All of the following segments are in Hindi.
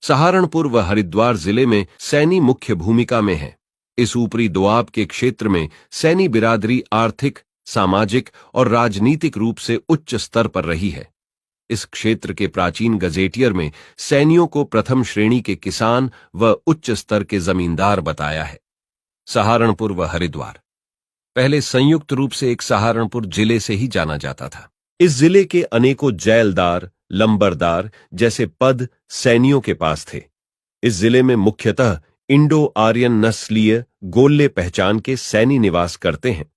सहारनपुर व हरिद्वार जिले में सैनी मुख्य भूमिका में है। इस ऊपरी दोआब के क्षेत्र में सैनी बिरादरी आर्थिक, सामाजिक और राजनीतिक रूप से उच्च स्तर पर रही है। इस क्षेत्र के प्राचीन गजेटियर में सैनियों को प्रथम श्रेणी के किसान व उच्च स्तर के जमींदार बताया है। सहारनपुर व हरिद्वार पहले संयुक्त रूप से एक सहारनपुर जिले से ही जाना जाता था। इस जिले के अनेकों जैलदार, लंबरदार जैसे पद सैनियों के पास थे। इस जिले में मुख्यतः इंडो आर्यन नस्लीय गोल्ले पहचान के सैनी निवास करते हैं।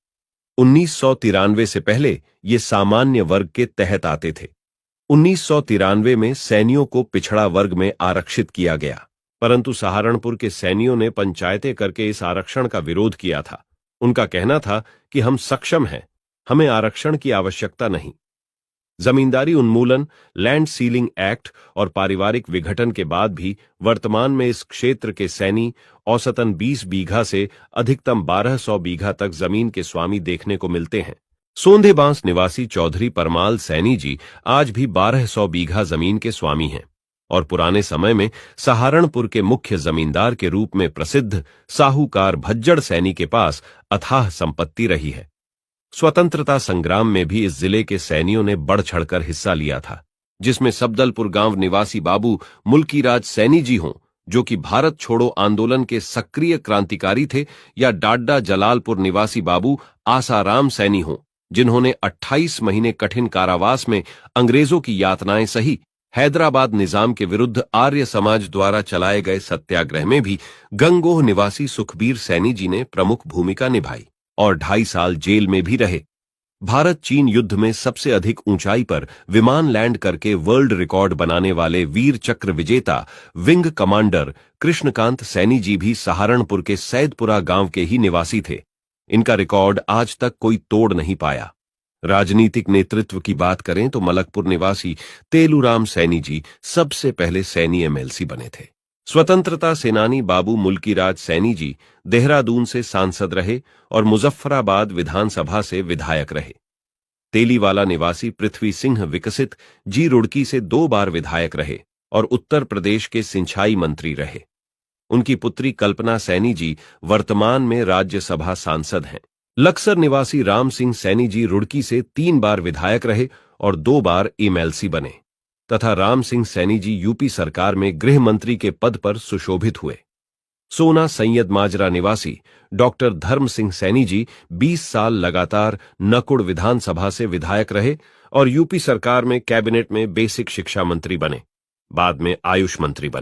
1993 से पहले ये सामान्य वर्ग के तहत आते थे। 1993 में सैनियों को पिछड़ा वर्ग में आरक्षित किया गया, परंतु सहारनपुर के सैनियों ने पंचायतें करके इस आरक्षण का विरोध किया था। उनका कहना था कि हम सक्षम हैं, हमें आरक्षण की आवश्यकता नहीं। जमींदारी उन्मूलन, लैंड सीलिंग एक्ट और पारिवारिक विघटन के बाद भी वर्तमान में इस क्षेत्र के सैनी औसतन 20 बीघा से अधिकतम 1200 बीघा तक जमीन के स्वामी देखने को मिलते हैं। सोंधेबांस निवासी चौधरी परमाल सैनी जी आज भी 1200 बीघा जमीन के स्वामी हैं और पुराने समय में सहारनपुर के मुख्य जमींदार के रूप में प्रसिद्ध साहूकार भज्जड़ सैनी के पास अथाह संपत्ति रही है। स्वतंत्रता संग्राम में भी इस जिले के सैनियों ने बढ़ चढ़कर हिस्सा लिया था, जिसमें सबदलपुर गांव निवासी बाबू मुल्कीराज सैनी जी हों, जो कि भारत छोड़ो आंदोलन के सक्रिय क्रांतिकारी थे, या डाड्डा जलालपुर निवासी बाबू आसाराम सैनी हों, जिन्होंने 28 महीने कठिन कारावास में अंग्रेजों की यातनाएं सही। हैदराबाद निजाम के विरुद्ध आर्य समाज द्वारा चलाए गए सत्याग्रह में भी गंगोह निवासी सुखबीर सैनी जी ने प्रमुख भूमिका निभाई और 2.5 साल जेल में भी रहे। भारत चीन युद्ध में सबसे अधिक ऊंचाई पर विमान लैंड करके वर्ल्ड रिकॉर्ड बनाने वाले वीर चक्र विजेता विंग कमांडर कृष्णकांत सैनी जी भी सहारनपुर के सैदपुरा गांव के ही निवासी थे। इनका रिकॉर्ड आज तक कोई तोड़ नहीं पाया। राजनीतिक नेतृत्व की बात करें तो मलकपुर निवासी तेलूराम सैनी जी सबसे पहले सैनी एमएलसी बने थे। स्वतंत्रता सेनानी बाबू मुल्कीराज सैनी जी देहरादून से सांसद रहे और मुजफ्फराबाद विधानसभा से विधायक रहे। तेलीवाला निवासी पृथ्वी सिंह विकसित जी रुड़की से 2 बार विधायक रहे और उत्तर प्रदेश के सिंचाई मंत्री रहे। उनकी पुत्री कल्पना सैनी जी वर्तमान में राज्यसभा सांसद हैं। लक्सर निवासी राम सिंह सैनी जी रुड़की से 3 बार विधायक रहे और 2 बार एमएलसी बने तथा राम सिंह सैनी जी यूपी सरकार में गृह मंत्री के पद पर सुशोभित हुए। सोना सैयद माजरा निवासी डॉक्टर धर्म सिंह सैनी जी 20 साल लगातार नकुड़ विधानसभा से विधायक रहे और यूपी सरकार में कैबिनेट में बेसिक शिक्षा मंत्री बने, बाद में आयुष मंत्री बने।